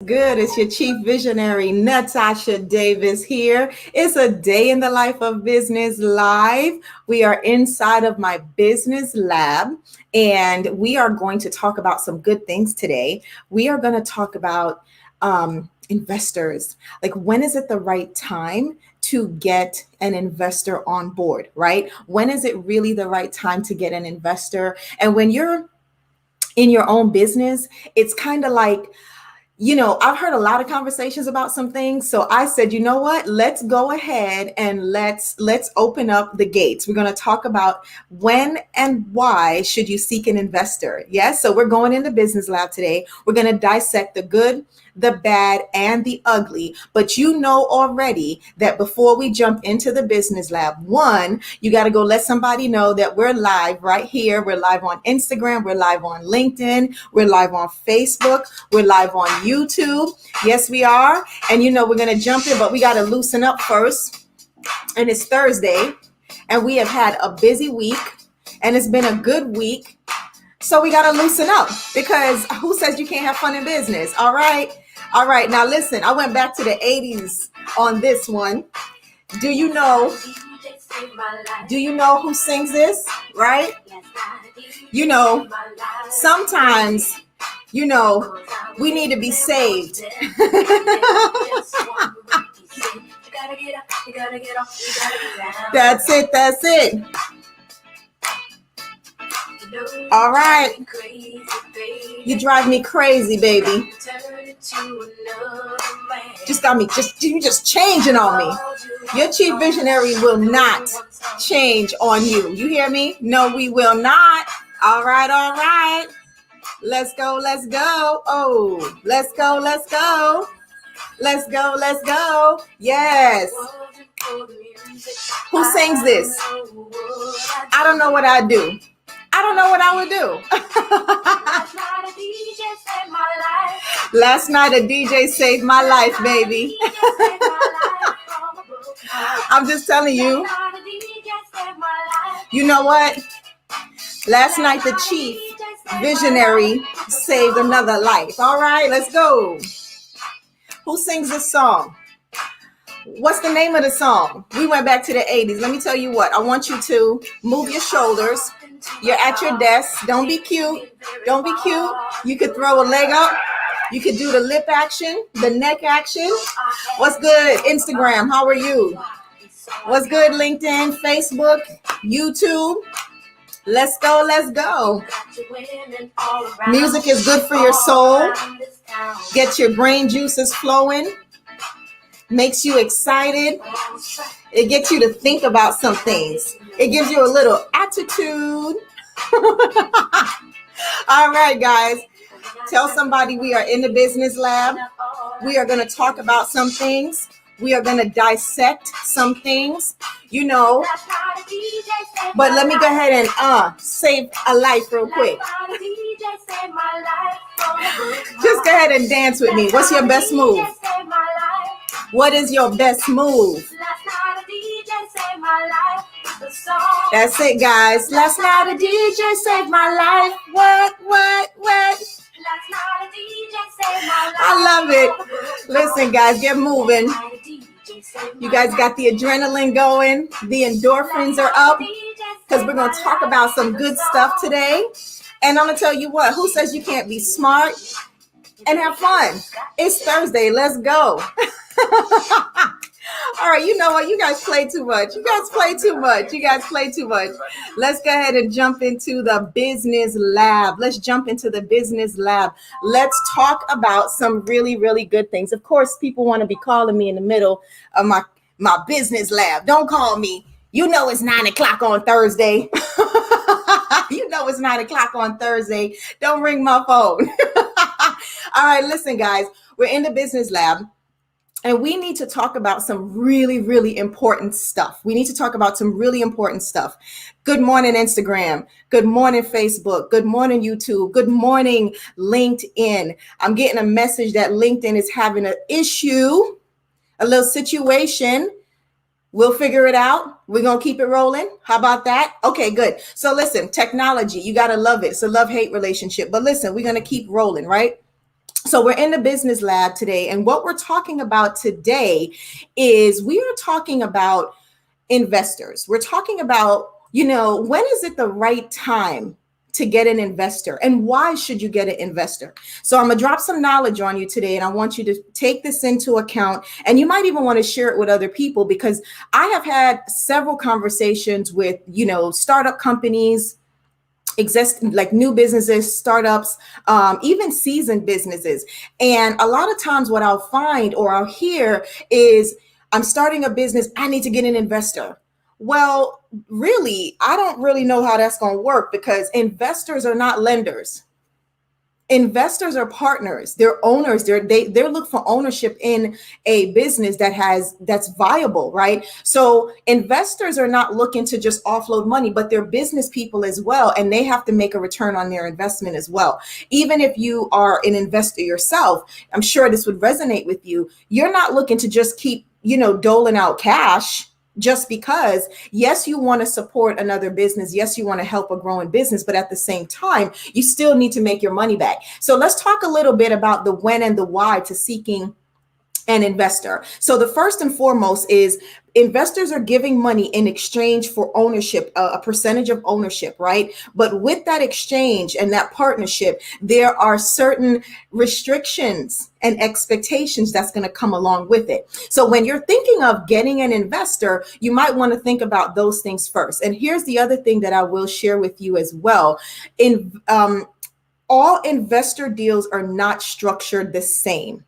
Good? It's your chief visionary, Natasha Davis here. It's a day in the life of business live. We are inside of my business lab and we are going to talk about some good things today. We are going to talk about investors. Like, when is it the right time to get an investor on board, right? When is it really the right time to get an investor? And when you're in your own business, it's kind of like, I've heard a lot of conversations about some things. So I said, you know what? Let's go ahead and let's open up the gates. We're going to talk about when and why should you seek an investor. Yes. So we're going into business lab today. We're going to dissect the good, the bad, and the ugly. But you know already that before we jump into the business lab, one, you got to go let somebody know that we're live right here. We're live on Instagram. We're live on LinkedIn. We're live on Facebook. We're live on YouTube. Yes, we are. And we're going to jump in, but we got to loosen up first. And it's Thursday, and we have had a busy week, and it's been a good week. So we got to loosen up, because who says you can't have fun in business? All right. All right. Now, listen, I went back to the 80s on this one. Do you know who sings this? Right? Sometimes, we need to be saved. That's it. That's it. All right. You drive me crazy, baby. You just changing on me. Your chief visionary will not change on you. You hear me? No, we will not. All right, all right. Let's go, let's go. Oh, let's go, let's go. Let's go, let's go. Yes. Who sings this? I don't know what I'd do. I don't know what I would do. Last night a DJ saved my life, baby. I'm just telling you. You know what? Last night the chief visionary saved another life. All right, let's go. Who sings this song? What's the name of the song? We went back to the 80s. Let me tell you what. I want you to move your shoulders. You're at your desk. Don't be cute. Don't be cute. You could throw a leg up. You could do the lip action, the neck action. What's good, Instagram? How are you? What's good, LinkedIn, Facebook, YouTube? Let's go, let's go. Music is good for your soul. Gets your brain juices flowing. Makes you excited. It gets you to think about some things. It gives you a little attitude. All right, guys. Tell somebody we are in the business lab. We are going to talk about some things. We are going to dissect some things, But let me go ahead and save a life real quick. Just go ahead and dance with me. What's your best move? What is your best move? That's it, guys. Last night a DJ saved my life. What? I love it. Listen, guys, get moving. You guys got the adrenaline going. The endorphins are up, because we're going to talk about some good stuff today. And I'm going to tell you what, who says you can't be smart and have fun? It's Thursday. Let's go. All right, you know what? You guys play too much. You guys play too much. Let's go ahead and jump into the business lab. Let's talk about some really, really good things. Of course, people want to be calling me in the middle of my business lab. Don't call me. You know it's 9:00 on Thursday. It's 9:00 on Thursday. Don't ring my phone. All right, listen, guys. We're in the business lab. And we need to talk about some really, really important stuff. Good morning, Instagram. Good morning, Facebook. Good morning, YouTube. Good morning, LinkedIn. I'm getting a message that LinkedIn is having an issue, a little situation. We'll figure it out. We're going to keep it rolling. How about that? Okay, good. So listen, technology, you got to love it. It's a love-hate relationship. But listen, we're going to keep rolling, right? So we're in the business lab today, and what we're talking about today is we are talking about investors. We're talking about, when is it the right time to get an investor, and why should you get an investor? So I'm going to drop some knowledge on you today, and I want you to take this into account, and you might even want to share it with other people, because I have had several conversations with, startup companies, exist like new businesses, startups, even seasoned businesses. And a lot of times what I'll find or I'll hear is, I'm starting a business, I need to get an investor. Well, really, I don't really know how that's going to work, because investors are not lenders. Investors are partners. They're owners. They're looking for ownership in a business that's viable, right? So investors are not looking to just offload money, but they're business people as well, and they have to make a return on their investment as well. Even if you are an investor yourself, I'm sure this would resonate with you. You're not looking to just keep, doling out cash just because. Yes, you want to support another business. Yes, you want to help a growing business, but at the same time, you still need to make your money back. So let's talk a little bit about the when and the why to seeking an investor. So the first and foremost is, investors are giving money in exchange for ownership, a percentage of ownership, right? But with that exchange and that partnership, there are certain restrictions and expectations that's going to come along with it. So when you're thinking of getting an investor, you might want to think about those things first. And here's the other thing that I will share with you as well. All investor deals are not structured the same.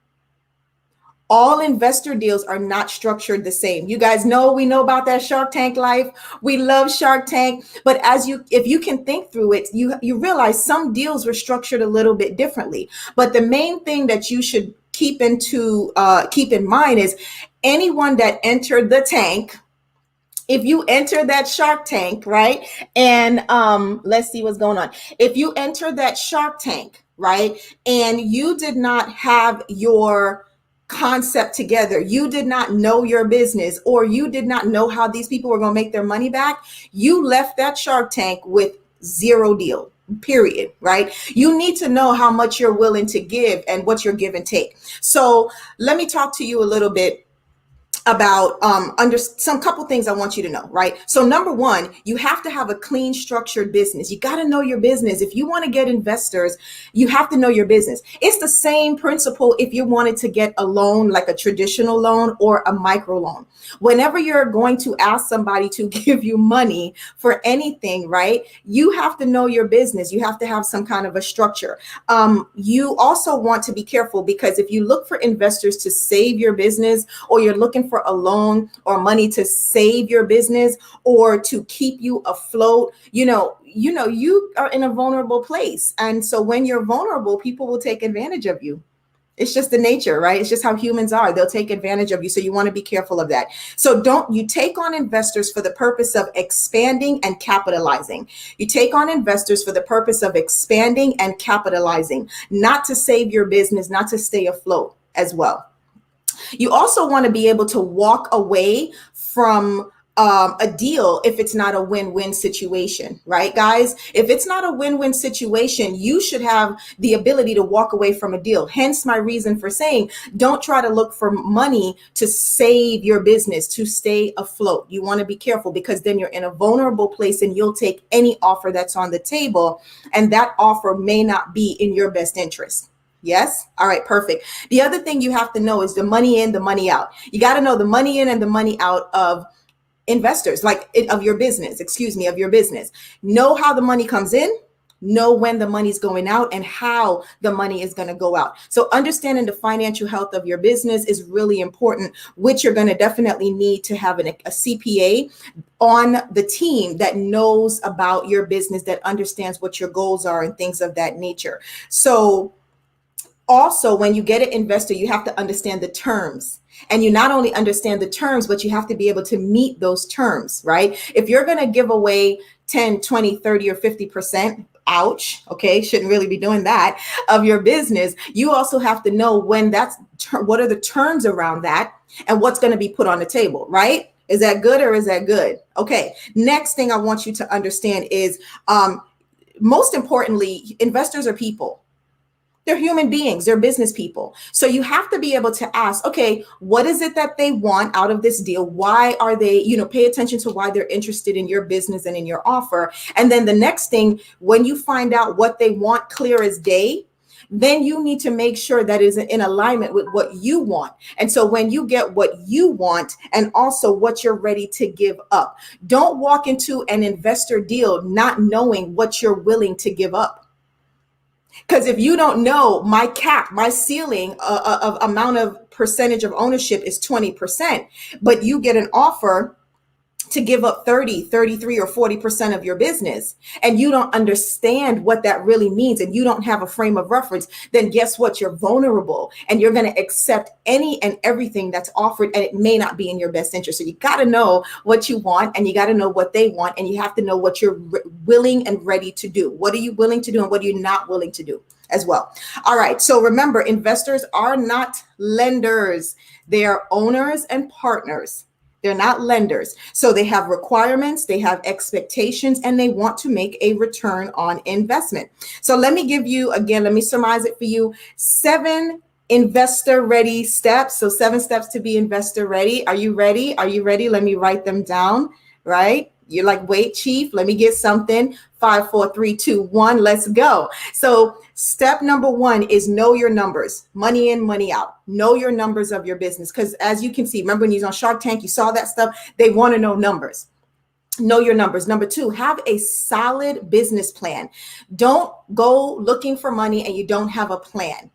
All investor deals are not structured the same. You guys know, we know about that Shark Tank life. We love Shark Tank. But if you can think through it, you realize some deals were structured a little bit differently. But the main thing that you should keep in mind is, anyone that entered the tank, if you enter that Shark Tank, right? And let's see what's going on. If you enter that Shark Tank, right, and you did not have your concept together, you did not know your business, or you did not know how these people were going to make their money back, you left that Shark Tank with zero deal, period, right? You need to know how much you're willing to give and what your give and take. So let me talk to you a little bit about under some couple things I want you to know, right? So number one, you have to have a clean, structured business. You got to know your business. If you want to get investors, you have to know your business. It's the same principle if you wanted to get a loan, like a traditional loan or a micro loan. Whenever you're going to ask somebody to give you money for anything, right, you have to know your business. You have to have some kind of a structure. You also want to be careful, because if you look for investors to save your business, or you're looking for a loan or money to save your business or to keep you afloat, you are in a vulnerable place. And so when you're vulnerable, people will take advantage of you. It's just the nature, right? It's just how humans are. They'll take advantage of you. So you want to be careful of that. So don't you take on investors for the purpose of expanding and capitalizing. You take on investors for the purpose of expanding and capitalizing, not to save your business, not to stay afloat as well. You also want to be able to walk away from a deal if it's not a win-win situation, right, guys? If it's not a win-win situation, you should have the ability to walk away from a deal. Hence my reason for saying, don't try to look for money to save your business, to stay afloat. You want to be careful, because then you're in a vulnerable place and you'll take any offer that's on the table, and that offer may not be in your best interest. Yes. All right. Perfect. The other thing you have to know is the money in, the money out. You got to know the money in and the money out of investors, of your business, of your business. Know how the money comes in, know when the money's going out, and how the money is going to go out. So understanding the financial health of your business is really important, which you're going to definitely need to have a CPA on the team that knows about your business, that understands what your goals are and things of that nature. So also, when you get an investor, you have to understand the terms. And you not only understand the terms, but you have to be able to meet those terms, right? If you're going to give away 10, 20, 30, or 50%, ouch, okay, shouldn't really be doing that, of your business, you also have to know what are the terms around that and what's going to be put on the table, right? Is that good or is that good? Okay, next thing I want you to understand is, most importantly, investors are people. They're human beings, they're business people. So you have to be able to ask, okay, what is it that they want out of this deal? Why are they, pay attention to why they're interested in your business and in your offer. And then the next thing, when you find out what they want clear as day, then you need to make sure that is in alignment with what you want. And so when you get what you want and also what you're ready to give up, don't walk into an investor deal not knowing what you're willing to give up. Because if you don't know, my cap, my ceiling of amount of percentage of ownership is 20%, but you get an offer to give up 30, 33, or 40% of your business, and you don't understand what that really means, and you don't have a frame of reference, then guess what? You're vulnerable, and you're going to accept any and everything that's offered, and it may not be in your best interest. So you got to know what you want, and you got to know what they want, and you have to know what you're willing and ready to do. What are you willing to do, and what are you not willing to do as well? All right. So remember, investors are not lenders. They are owners and partners. They're not lenders. So they have requirements, they have expectations, and they want to make a return on investment. So let me give you, again, let me surmise it for you. 7 investor ready steps. So 7 steps to be investor ready. Are you ready? Are you ready? Let me write them down, right? You're like, wait, Chief, let me get something. 5, 4, 3, 2, 1, let's go. So step number 1 is know your numbers, money in, money out. Know your numbers of your business. Because as you can see, remember when you was on Shark Tank, you saw that stuff. They want to know numbers. Know your numbers. Number 2, have a solid business plan. Don't go looking for money and you don't have a plan.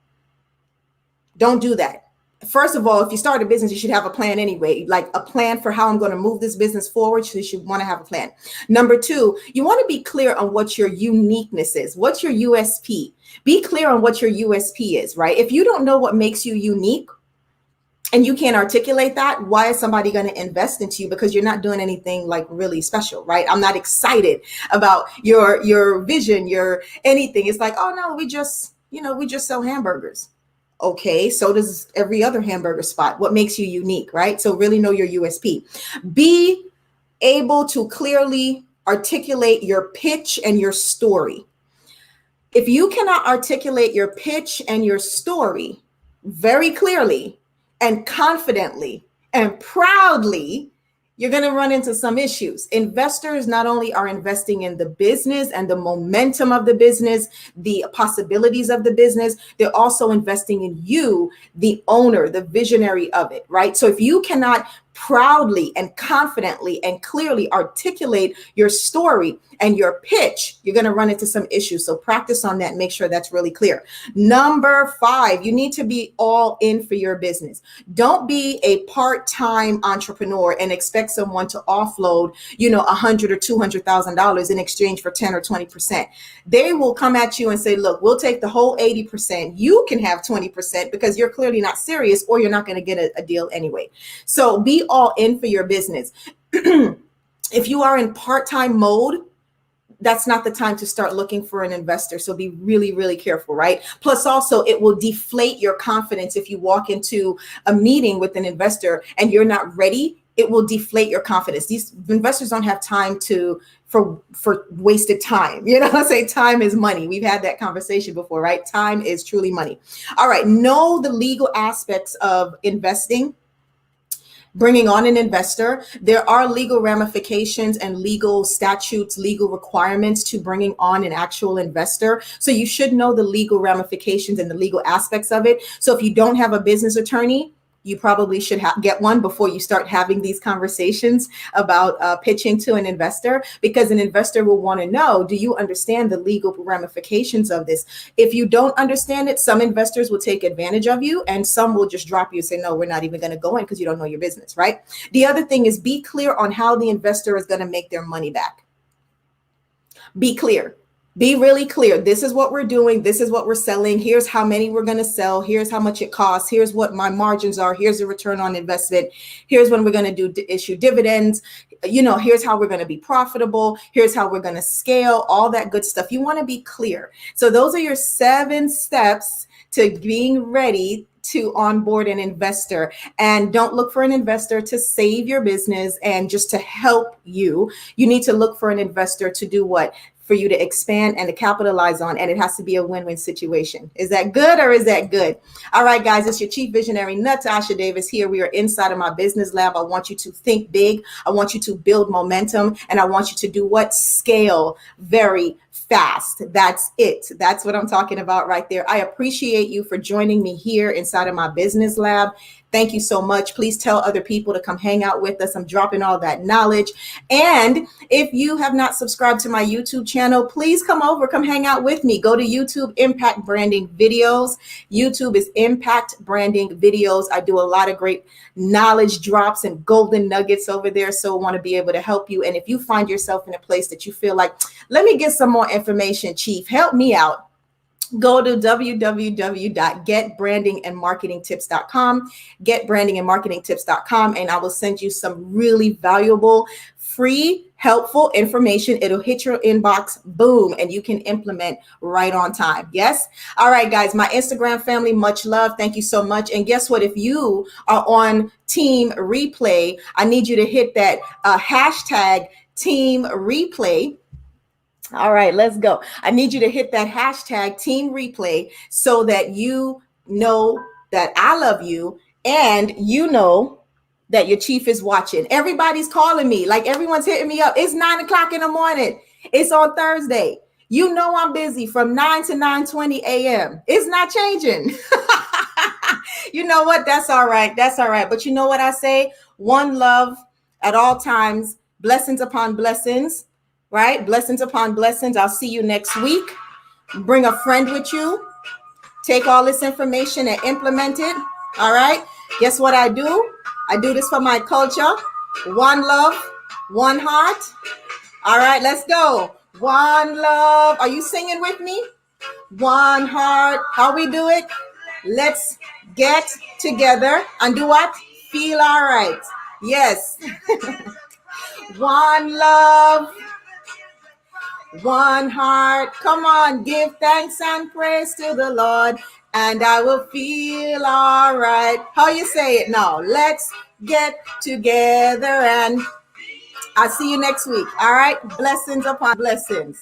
Don't do that. First of all, if you start a business, you should have a plan anyway, like a plan for how I'm going to move this business forward. So you should want to have a plan. Number 2, you want to be clear on what your uniqueness is. What's your USP? Be clear on what your USP is, right? If you don't know what makes you unique and you can't articulate that, why is somebody going to invest into you? Because you're not doing anything like really special, right? I'm not excited about your vision, your anything. It's like, oh no, we just sell hamburgers. Okay, so does every other hamburger spot. What makes you unique, right? So really know your USP. Be able to clearly articulate your pitch and your story. If you cannot articulate your pitch and your story very clearly and confidently and proudly, you're going to run into some issues. Investors not only are investing in the business and the momentum of the business, the possibilities of the business, they're also investing in you, the owner, the visionary of it, right? So if you cannot proudly and confidently and clearly articulate your story and your pitch, you're going to run into some issues. So practice on that. Make sure that's really clear. Number 5, you need to be all in for your business. Don't be a part-time entrepreneur and expect someone to offload, $100,000 or $200,000 in exchange for 10 or 20%. They will come at you and say, look, we'll take the whole 80%. You can have 20% because you're clearly not serious, or you're not going to get a deal anyway. So be all in for your business. If you are in part-time mode, that's not the time to start looking for an investor. So be really, really careful, right? Plus also it will deflate your confidence. If you walk into a meeting with an investor and you're not ready, it will deflate your confidence. These investors don't have time for wasted time. I say time is money. We've had that conversation before, right? Time is truly money. All right. Know the legal aspects of investing. Bringing on an investor, there are legal ramifications and legal statutes, legal requirements to bringing on an actual investor. So you should know the legal ramifications and the legal aspects of it. So if you don't have a business attorney, you probably should get one before you start having these conversations about pitching to an investor, because an investor will want to know, do you understand the legal ramifications of this? If you don't understand it, some investors will take advantage of you and some will just drop you and say, no, we're not even going to go in because you don't know your business, right? The other thing is be clear on how the investor is going to make their money back. Be clear. Be really clear. This is what we're doing. This is what we're selling. Here's how many we're going to sell. Here's how much it costs. Here's what my margins are. Here's the return on investment. Here's when we're going to issue dividends. Here's how we're going to be profitable. Here's how we're going to scale, all that good stuff. You want to be clear. So those are your 7 steps to being ready to onboard an investor. And don't look for an investor to save your business and just to help you. You need to look for an investor to do what? for you to expand and to capitalize on. And it has to be a win-win situation. Is that good or is that good? All right, guys, it's your Chief Visionary, Natasha Davis here. We are inside of my business lab. I want you to think big. I want you to build momentum. And I want you to do what? Scale very fast. That's it. That's what I'm talking about right there. I appreciate you for joining me here inside of my business lab. Thank you so much. Please tell other people to come hang out with us. I'm dropping all that knowledge. And if you have not subscribed to my YouTube channel, please come over, come hang out with me. Go to YouTube, Impact Branding Videos. YouTube is Impact Branding Videos. I do a lot of great knowledge drops and golden nuggets over there. So I want to be able to help you. And if you find yourself in a place that you feel like, let me get some more information, Chief, help me out. Go to www.getbrandingandmarketingtips.com, getbrandingandmarketingtips.com, and I will send you some really valuable, free, helpful information. It'll hit your inbox, boom, and you can implement right on time. Yes? All right, guys, my Instagram family, much love. Thank you so much. And guess what? If you are on Team Replay, I need you to hit that hashtag Team Replay. All right, let's go. I need you to hit that hashtag Team Replay so that you know that I love you and you know that your chief is watching. Everybody's calling me, like everyone's hitting me up. It's 9 o'clock in the morning. It's on Thursday. You know I'm busy from 9 to 9:20 a.m. It's not changing. You know what? That's all right. That's all right. But you know what I say? One love at all times. Blessings upon blessings. Right? Blessings upon blessings. I'll see you next week. Bring a friend with you. Take all this information and implement it. All right? Guess what I do? I do this for my culture. One love, one heart. All right, let's go. One love. Are you singing with me? One heart. How we do it? Let's get together and do what? Feel all right. Yes. One love. One heart. Come on, give thanks and praise to the Lord, and I will feel all right. How you say it now? Let's get together, and I'll see you next week. All right? Blessings upon blessings.